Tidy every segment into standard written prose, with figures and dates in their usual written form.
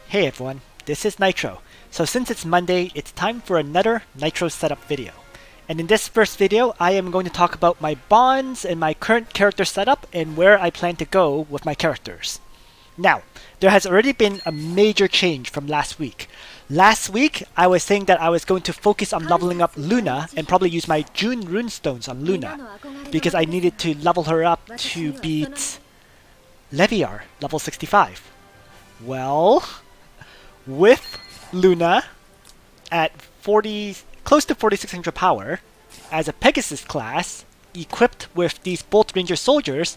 Hey everyone, this is Nitro. So since it's Monday, it's time for another Nitro setup video. And in this first video, I am going to talk about my bonds and my current character setup and where I plan to go with my characters. Now, there has already been a major change from last week. Last week, I was saying that I was going to focus on leveling up Luna and probably use my June runestones on Luna because I needed to level her up to beat Leviar, level 65. Well, with Luna at close to 4600 power, as a Pegasus class, equipped with these Bolt Ranger soldiers,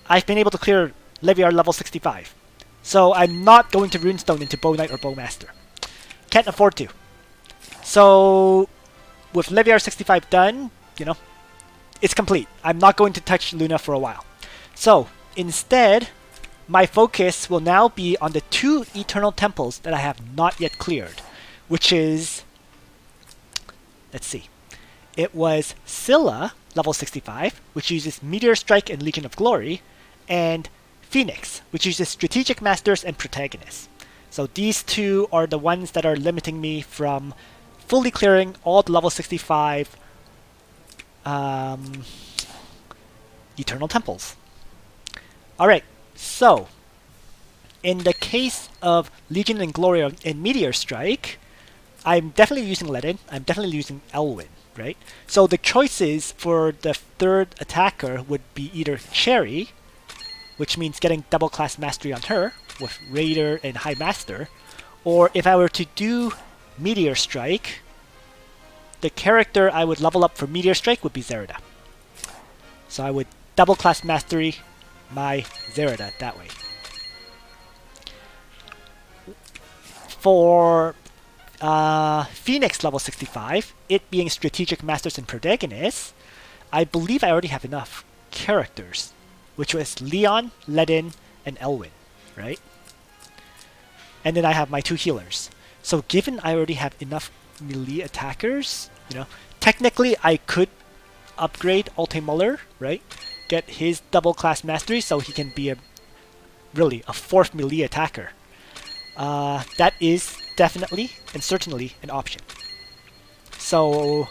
I've been able to clear Leviar level 65. So I'm not going to Runestone into Bow Knight or Bowmaster. Can't afford to. So with Leviar 65 done, it's complete. I'm not going to touch Luna for a while. So instead, my focus will now be on the two Eternal Temples that I have not yet cleared, which is, let's see, it was Scylla, level 65, which uses Meteor Strike and Legion of Glory, and Phoenix, which uses Strategic Masters and Protagonists. So these two are the ones that are limiting me from fully clearing all the level 65 Eternal Temples. Alright, so in the case of Legion and Glory and Meteor Strike, I'm definitely using Ledin, I'm definitely using Elwyn, right? So the choices for the third attacker would be either Cherry, which means getting double class mastery on her with Raider and High Master, or if I were to do Meteor Strike, the character I would level up for Meteor Strike would be Zerida. So I would double class mastery my Zerida that way. For Phoenix level 65, it being Strategic Masters and Protagonists, I believe I already have enough characters, which was Leon, Ledin, and Elwyn, right? And then I have my two healers. So given I already have enough melee attackers, technically I could upgrade Ulte Muller, right? Get his double class mastery so he can be really a fourth melee attacker. That is definitely and certainly an option. So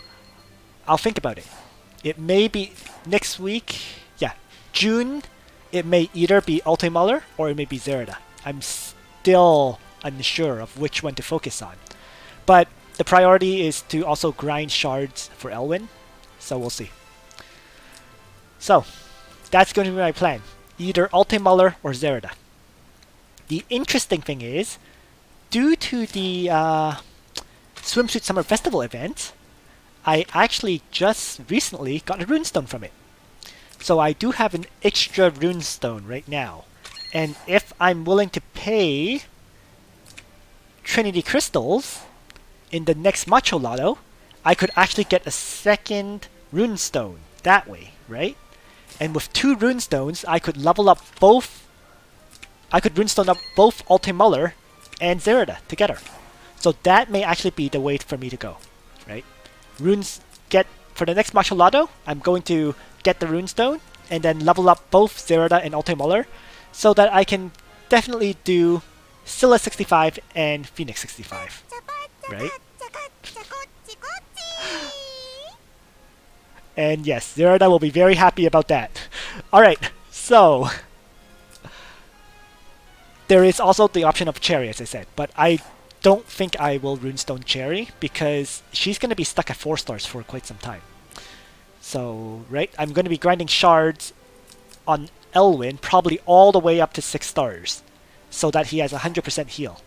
I'll think about it. It may be next week, June, it may either be Ulte Muller or it may be Zerida. I'm still unsure of which one to focus on. But the priority is to also grind shards for Elwyn, so we'll see. So, that's going to be my plan. Either Ulte Muller or Zerida. The interesting thing is, due to the Swimsuit Summer Festival event, I actually just recently got a runestone from it. So I do have an extra runestone right now. And if I'm willing to pay Trinity Crystals in the next Macho Lotto, I could actually get a second runestone that way, right? And with two runestones, I could level up both. I could runestone up both Ulte Muller and Zerida together. So that may actually be the way for me to go, right? For the next Macho Lotto, I'm going to get the runestone and then level up both Zerida and Ulte Muller so that I can definitely do Scylla 65 and Phoenix 65, right? And yes, Zerida will be very happy about that. Alright, so there is also the option of Cherry, as I said, but I don't think I will runestone Cherry because she's going to be stuck at 4 stars for quite some time. So, right, I'm going to be grinding shards on Elwyn probably all the way up to 6 stars so that he has 100% heal.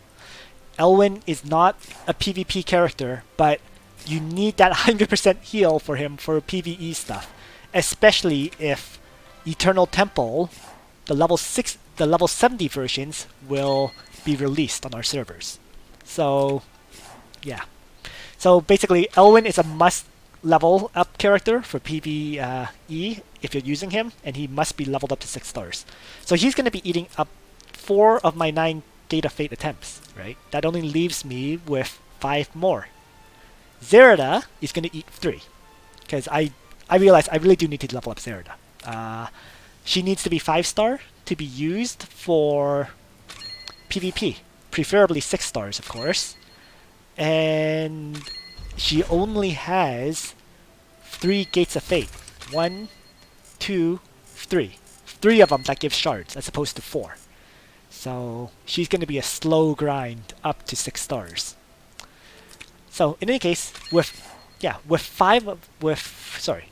Elwyn is not a PvP character, but you need that 100% heal for him for PvE stuff, especially if Eternal Temple, the level 70 versions will be released on our servers. So, yeah. So basically, Elwyn is a must level up character for PvE if you're using him, and he must be leveled up to 6 stars. So he's going to be eating up 4 of my 9 Gate of Fate attempts, right? That only leaves me with 5 more. Zerida is going to eat 3, because I realize I really do need to level up Zerida. She needs to be 5 star to be used for PvP, preferably 6 stars, of course. And she only has 3 Gates of Fate. 1, 2, 3. 3 of them that give shards, as opposed to 4. So she's going to be a slow grind up to 6 stars. So in any case, with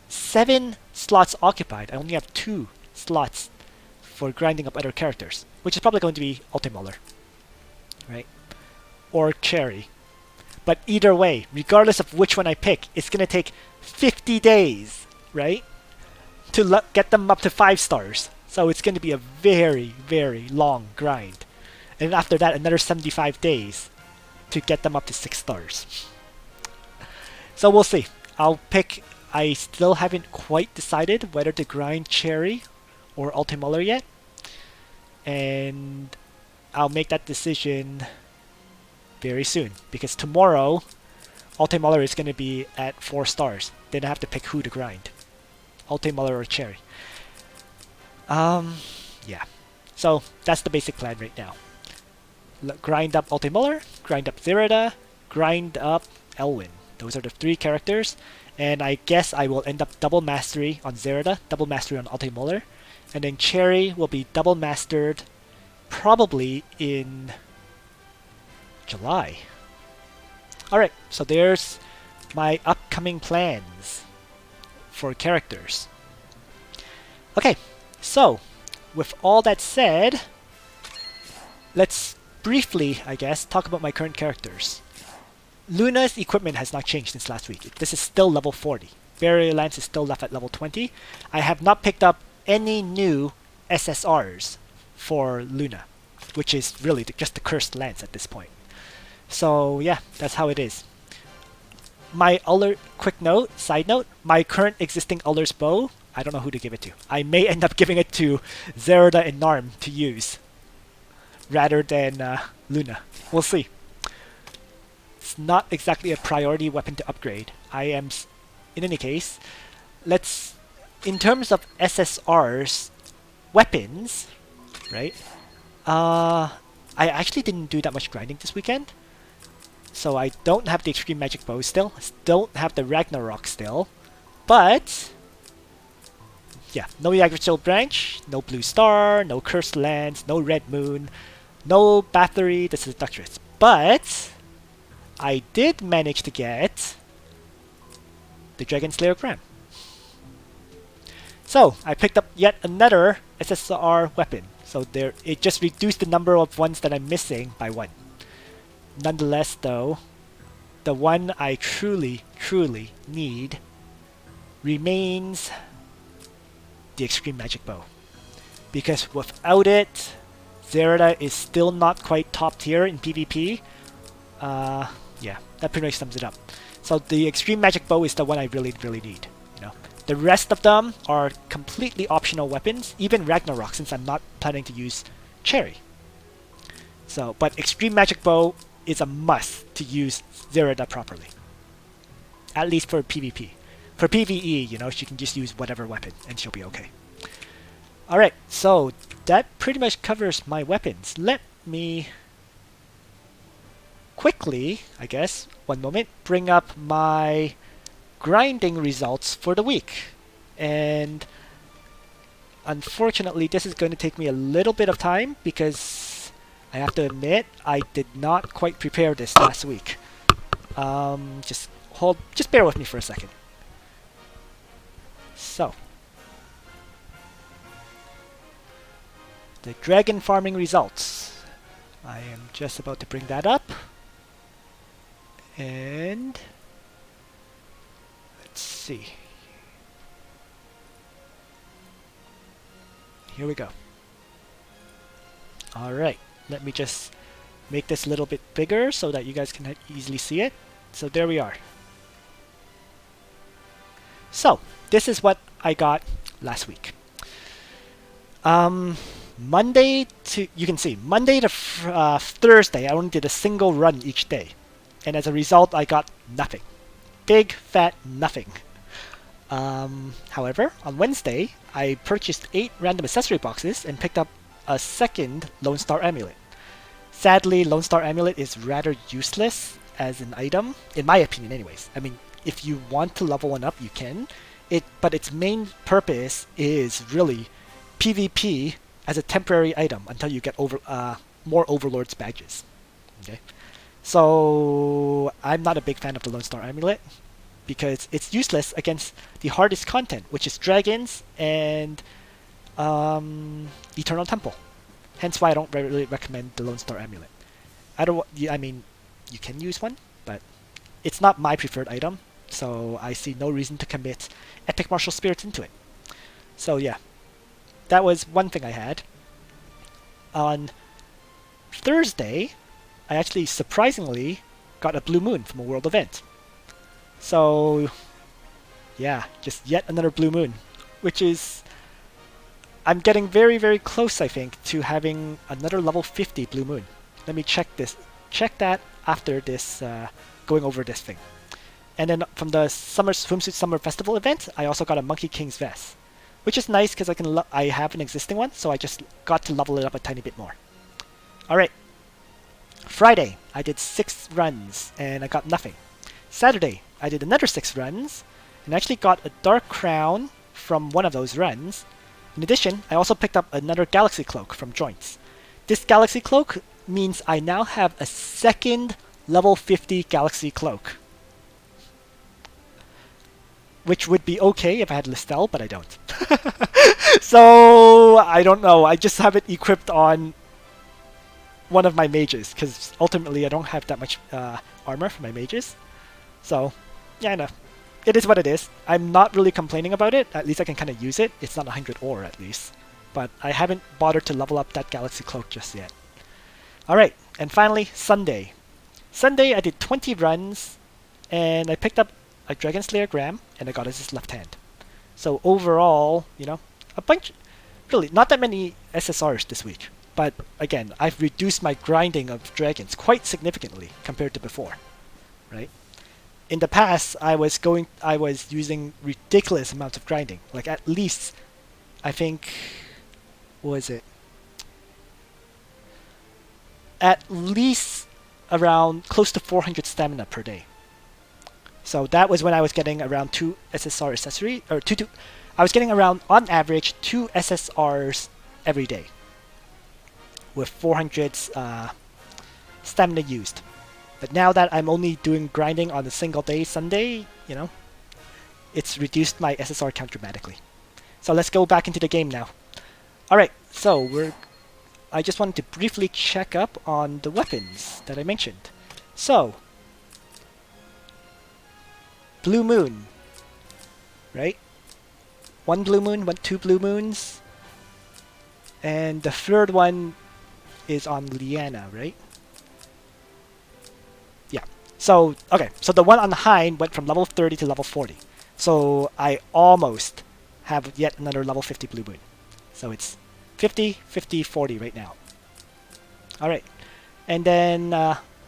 7 slots occupied, I only have 2 slots for grinding up other characters, which is probably going to be Ultimuller, right? Or Cherry. But either way, regardless of which one I pick, it's going to take 50 days, right? To get them up to 5 stars. So it's going to be a very, very long grind. And after that, another 75 days to get them up to 6 stars. So we'll see. I still haven't quite decided whether to grind Cherry or Ultimuller yet. And I'll make that decision very soon. Because tomorrow, Ultimuller is going to be at 4 stars. Then I have to pick who to grind. Ultimuller or Cherry. Yeah. So that's the basic plan right now. Grind up Ultimuller, grind up Zerida, grind up Elwyn. Those are the 3 characters. And I guess I will end up double mastery on Zerida, double mastery on Ultimuller. And then Cherry will be double mastered probably in July. Alright, so there's my upcoming plans for characters. Okay, so with all that said, let's briefly, I guess, talk about my current characters. Luna's equipment has not changed since last week. This is still level 40. Barrier Lance is still left at level 20. I have not picked up any new SSRs for Luna, which is really just the Cursed Lance at this point. So yeah, that's how it is. My quick note, side note, my current existing Uller's bow, I don't know who to give it to. I may end up giving it to Zerida and Narm to use, rather than Luna. We'll see. It's not exactly a priority weapon to upgrade. In any case, in terms of SSR's weapons, right? I actually didn't do that much grinding this weekend. So I don't have the Extreme Magic Bow still. I don't have the Ragnarok still. But yeah, no Yggdrasil Branch, no Blue Star, no Cursed Lance, no Red Moon, no Bathory, the Seductress. But I did manage to get the Dragon Slayer Cram. So I picked up yet another SSR weapon. So it just reduced the number of ones that I'm missing by 1. Nonetheless, though, the one I truly, truly need remains the Extreme Magic Bow. Because without it, Zerida is still not quite top tier in PvP. Yeah, that pretty much sums it up. So the Extreme Magic Bow is the one I really, really need. You know, the rest of them are completely optional weapons. Even Ragnarok, since I'm not planning to use Cherry. So, but Extreme Magic Bow is a must to use Zerida properly. At least for PvP. For PvE, you know, she can just use whatever weapon and she'll be okay. Alright, so that pretty much covers my weapons. Let me quickly, I guess, one moment, bring up my grinding results for the week. And unfortunately, this is going to take me a little bit of time because I have to admit, I did not quite prepare this last week. Just bear with me for a second. So, the dragon farming results. I am just about to bring that up. And let's see. Here we go. Alright, let me just make this a little bit bigger so that you guys can easily see it. So there we are. So, this is what I got last week. Monday to, you can see, Monday to Thursday, I only did a single run each day. And as a result, I got nothing. Big, fat nothing. However, on Wednesday, I purchased 8 random accessory boxes and picked up a second Lone Star Amulet. Sadly, Lone Star Amulet is rather useless as an item, in my opinion anyways. I mean, if you want to level one up, you can. But its main purpose is really PvP as a temporary item until you get more Overlord's badges. Okay, so I'm not a big fan of the Lone Star Amulet because it's useless against the hardest content, which is dragons and Eternal Temple. Hence why I don't really recommend the Lone Star Amulet. I mean, you can use one, but it's not my preferred item, so I see no reason to commit Epic Martial Spirits into it. So yeah, that was one thing I had. On Thursday, I actually surprisingly got a Blue Moon from a world event. So yeah, just yet another Blue Moon, which is... I'm getting very, very close, I think, to having another level 50 Blue Moon. Let me check that after this, going over this thing. And then from the Swimsuit Summer Festival event, I also got a Monkey King's Vest, which is nice because I have an existing one, so I just got to level it up a tiny bit more. Alright. Friday, I did 6 runs, and I got nothing. Saturday, I did another 6 runs, and actually got a Dark Crown from one of those runs. In addition, I also picked up another Galaxy Cloak from Joints. This Galaxy Cloak means I now have a second level 50 Galaxy Cloak. Which would be okay if I had Listel, but I don't. So, I don't know. I just have it equipped on one of my mages, because ultimately I don't have that much armor for my mages. So, yeah, I know. It is what it is. I'm not really complaining about it. At least I can kind of use it. It's not 100 ore, at least. But I haven't bothered to level up that Galaxy Cloak just yet. Alright, and finally, Sunday. Sunday, I did 20 runs, and I picked up a Dragon Slayer Gram, and I got his left hand. So overall, you know, a bunch... Really, not that many SSRs this week. But again, I've reduced my grinding of dragons quite significantly compared to before. Right? In the past, I was using ridiculous amounts of grinding. Like at least, I think, what was it? At least around close to 400 stamina per day. So that was when I was getting around 2 SSR accessory, or I was getting around, on average, 2 SSRs every day. With 400 stamina used. But now that I'm only doing grinding on a single day, Sunday, you know, it's reduced my SSR count dramatically. So let's go back into the game now. Alright, so I just wanted to briefly check up on the weapons that I mentioned. So, Blue Moon, right? 1 Blue Moon, 2 Blue Moons, and the third one is on Liana, right? Yeah. So, okay. So the one on the Hind went from level 30 to level 40. So I almost have yet another level 50 Blue Moon. So it's 50, 50, 40 right now. Alright. And then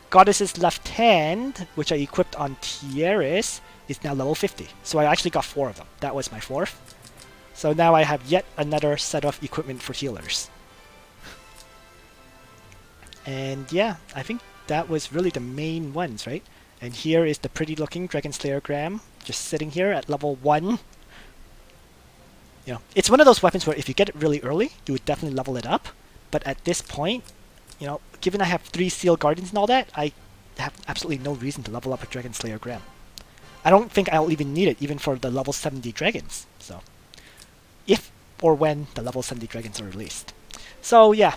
Goddess's Left Hand, which I equipped on Tieris, is now level 50. So I actually got 4 of them. That was my 4th. So now I have yet another set of equipment for healers. And yeah, I think that was really the main ones, right? And here is the pretty looking Dragon Slayer Gram, just sitting here at level 1. You know, it's one of those weapons where if you get it really early, you would definitely level it up. But at this point, you know, given I have 3 Seal Guardians and all that, I have absolutely no reason to level up a Dragon Slayer Gram. I don't think I'll even need it, even for the level 70 dragons. So, if or when the level 70 dragons are released. So yeah.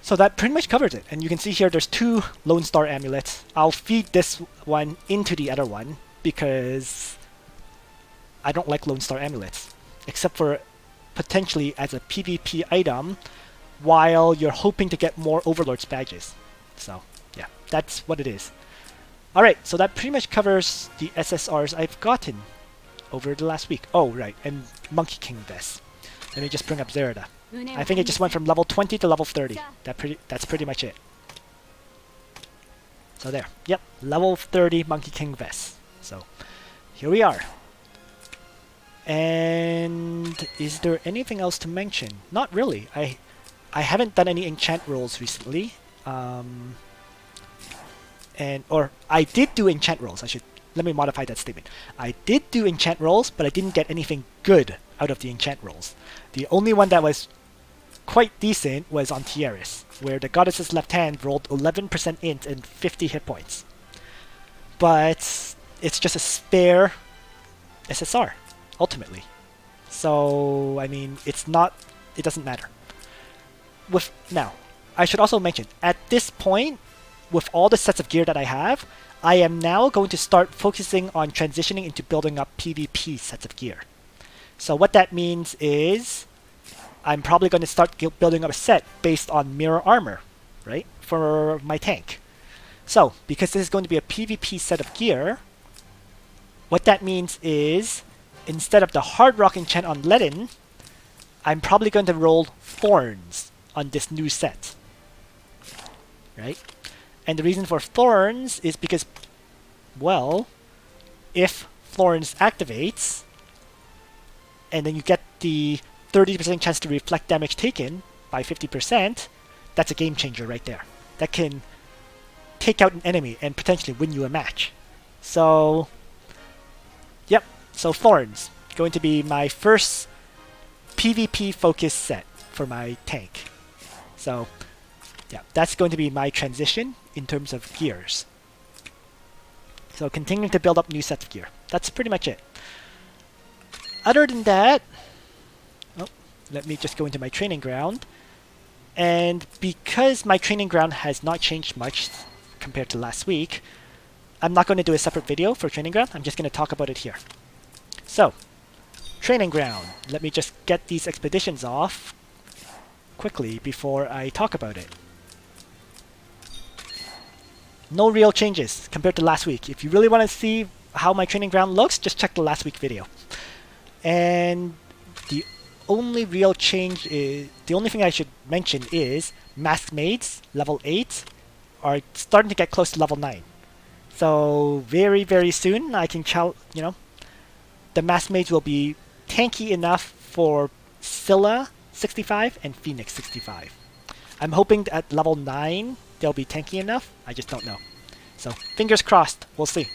So that pretty much covers it. And you can see here there's 2 Lone Star Amulets. I'll feed this one into the other one because I don't like Lone Star Amulets. Except for potentially as a PvP item while you're hoping to get more Overlord's badges. So yeah, that's what it is. Alright, so that pretty much covers the SSRs I've gotten over the last week. Oh, right, and Monkey King Vest. Let me just bring up Zerida. I think it just went from level 20 to level 30. That's pretty much it. So there. Yep, level 30 Monkey King Vest. So, here we are. And is there anything else to mention? Not really. I haven't done any enchant rolls recently. Or I did do enchant rolls. Let me modify that statement. I did do enchant rolls, but I didn't get anything good out of the enchant rolls. The only one that was quite decent was on Tieris, where the goddess's left hand rolled 11% int and 50 hit points. But it's just a spare SSR, ultimately. So, I mean, it doesn't matter. Now, I should also mention, at this point, with all the sets of gear that I have, I am now going to start focusing on transitioning into building up PvP sets of gear. So what that means is I'm probably going to start building up a set based on mirror armor, right, for my tank. So, because this is going to be a PvP set of gear, what that means is instead of the Hard Rock enchant on Ledin, I'm probably going to roll Thorns on this new set, right? And the reason for Thorns is because, well, if Thorns activates, and then you get the 30% chance to reflect damage taken by 50%, that's a game changer right there. That can take out an enemy and potentially win you a match. So, yep, so Thorns, going to be my first PvP focused set for my tank. So, yeah, that's going to be my transition in terms of gears. So continuing to build up new sets of gear. That's pretty much it. Other than that, let me just go into my training ground. And because my training ground has not changed much compared to last week, I'm not going to do a separate video for training ground. I'm just going to talk about it here. So, training ground. Let me just get these expeditions off quickly before I talk about it. No real changes compared to last week. If you really want to see how my training ground looks, just check the last week video. And the only real change is, the only thing I should mention is Masked Maids, level 8, are starting to get close to level 9. So very, very soon I can the Masked Maids will be tanky enough for Scylla 65 and Phoenix 65. I'm hoping that at level 9 they'll be tanky enough. I just don't know. So fingers crossed. We'll see.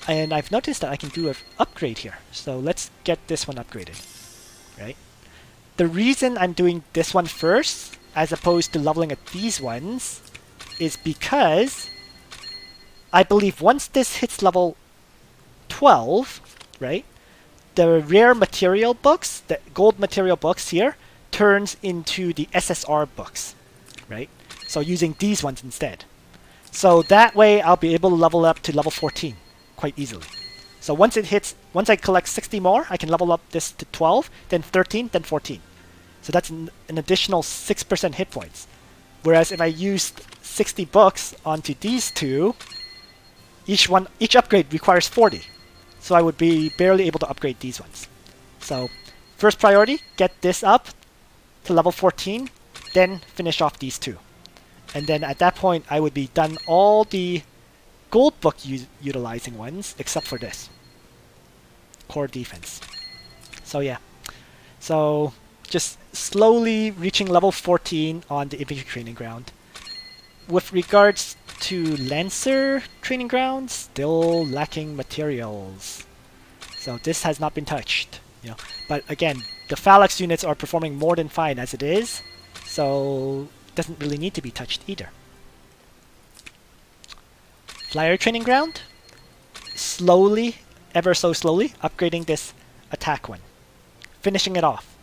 And I've noticed that I can do an upgrade here. So let's get this one upgraded. Right? The reason I'm doing this one first, as opposed to leveling at these ones, is because I believe once this hits level 12, right, the rare material books, the gold material books here, turns into the SSR books, right? So using these ones instead. So that way I'll be able to level up to level 14 quite easily. So once I collect 60 more, I can level up this to 12, then 13, then 14. So that's an additional 6% hit points. Whereas if I used 60 books onto these two, each upgrade requires 40. So I would be barely able to upgrade these ones. So first priority, get this up to level 14, then finish off these two. And then at that point, I would be done all the gold book utilizing ones, except for this. Core defense. So yeah. So just slowly reaching level 14 on the infantry training ground. With regards to Lancer training ground, still lacking materials. So this has not been touched. But again, the Phalanx units are performing more than fine as it is, so it doesn't really need to be touched either. Flyer training ground, slowly, ever so slowly, upgrading this attack one. Finishing it off.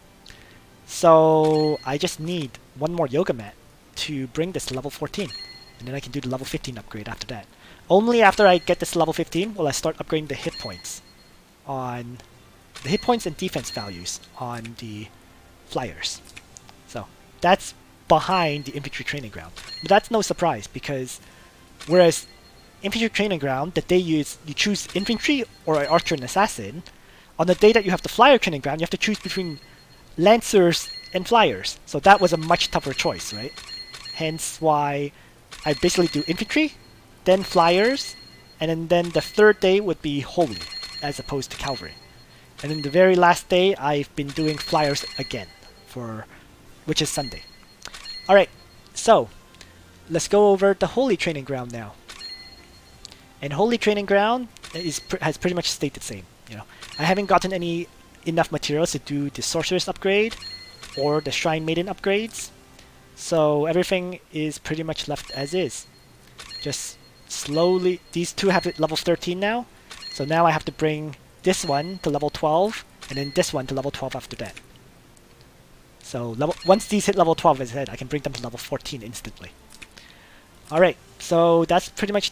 So I just need one more yoga mat to bring this to level 14. And then I can do the level 15 upgrade after that. Only after I get this level 15 will I start upgrading the hit points and defense values on the flyers. So that's behind the infantry training ground. But that's no surprise because whereas infantry training ground, the day you choose infantry or an archer and assassin, on the day that you have the flyer training ground, you have to choose between lancers and flyers. So that was a much tougher choice, right? Hence why I basically do infantry, then flyers, and then the third day would be holy, as opposed to cavalry. And then the very last day, I've been doing flyers again, which is Sunday. Alright, So, let's go over the Holy Training Ground now. And Holy Training Ground has pretty much stayed the same. I haven't gotten enough materials to do the Sorceress upgrade or the Shrine Maiden upgrades. So everything is pretty much left as is. Just slowly, these two have it level 13 now. So now I have to bring this one to level 12, and then this one to level 12 after that. So once these hit level 12, as I said, I can bring them to level 14 instantly. Alright, so that's pretty much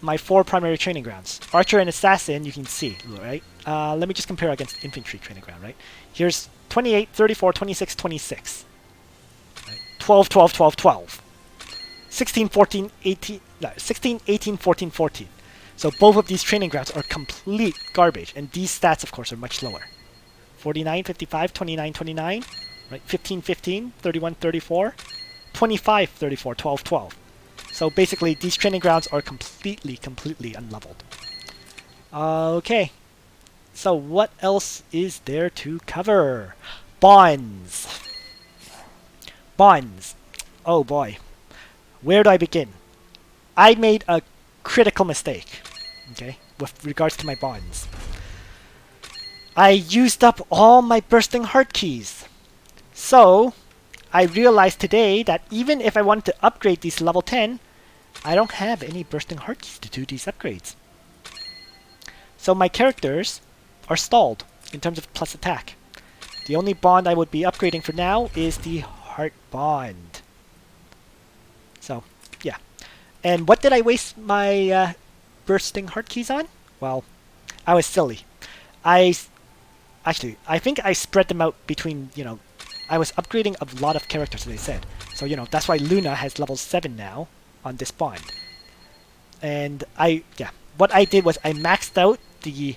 my 4 primary training grounds. Archer and Assassin, you can see, right? Let me just compare against Infantry training ground, right? Here's 28, 34, 26, 26. Right? 12, 12, 12, 12. 16, 14, 18, no, 16, 18, 14, 14. So both of these training grounds are complete garbage, and these stats, of course, are much lower. 49, 55, 29, 29, right? 15, 15, 31, 34, 25, 34, 12, 12. So basically, these training grounds are completely unleveled. Okay. So what else is there to cover? Bonds. Bonds. Oh boy. Where do I begin? I made a critical mistake, okay, with regards to my bonds. I used up all my bursting heart keys. So, I realized today that even if I wanted to upgrade these to level 10, I don't have any bursting heart keys to do these upgrades. So my characters are stalled in terms of plus attack. The only bond I would be upgrading for now is the heart bond. So, yeah. And what did I waste my bursting heart keys on? Well, I was silly. I think I spread them out between, I was upgrading a lot of characters, as I said. So, that's why Luna has level 7 now on this bond. And what I did was I maxed out the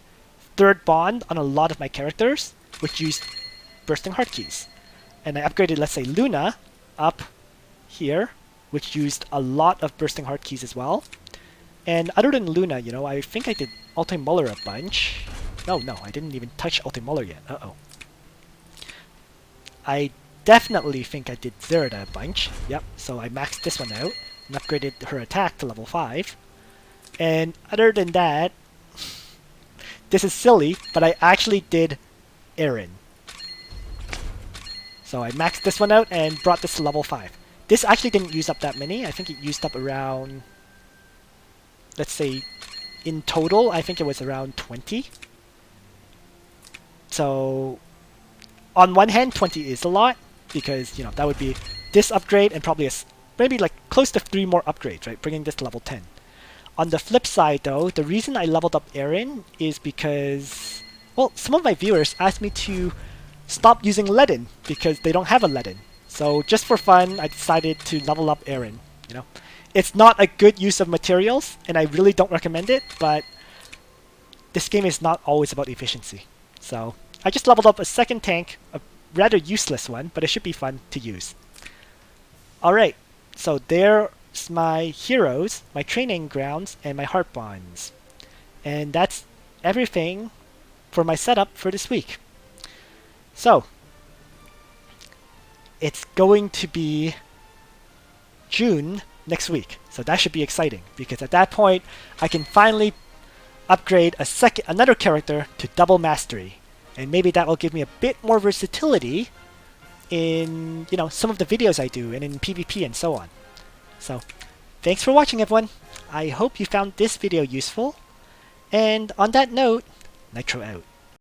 3rd bond on a lot of my characters, which used bursting heart keys. And I upgraded, let's say, Luna up here, which used a lot of bursting heart keys as well. And other than Luna, I think I did Ultimuller a bunch. No, I didn't even touch Ultimuller yet. Uh-oh. I definitely think I did Zerida a bunch. Yep, so I maxed this one out and upgraded her attack to level 5. And other than that, this is silly, but I actually did Erin. So I maxed this one out and brought this to level 5. This actually didn't use up that many. I think it used up around, let's say, in total, I think it was around 20. So, on one hand, 20 is a lot, because, that would be this upgrade and probably maybe like close to 3 more upgrades, right? Bringing this to level 10. On the flip side, though, the reason I leveled up Erin is because, well, some of my viewers asked me to stop using Ledin because they don't have a Ledin. So just for fun, I decided to level up Erin. It's not a good use of materials, and I really don't recommend it, but this game is not always about efficiency. So I just leveled up a second tank, a rather useless one, but it should be fun to use. Alright, so there's my heroes, my training grounds, and my heart bonds. And that's everything for my setup for this week. So, it's going to be June next week. So that should be exciting, because at that point, I can finally upgrade another character to double mastery. And maybe that will give me a bit more versatility in, some of the videos I do and in PvP and so on. So, thanks for watching, everyone. I hope you found this video useful. And on that note, Nitro out.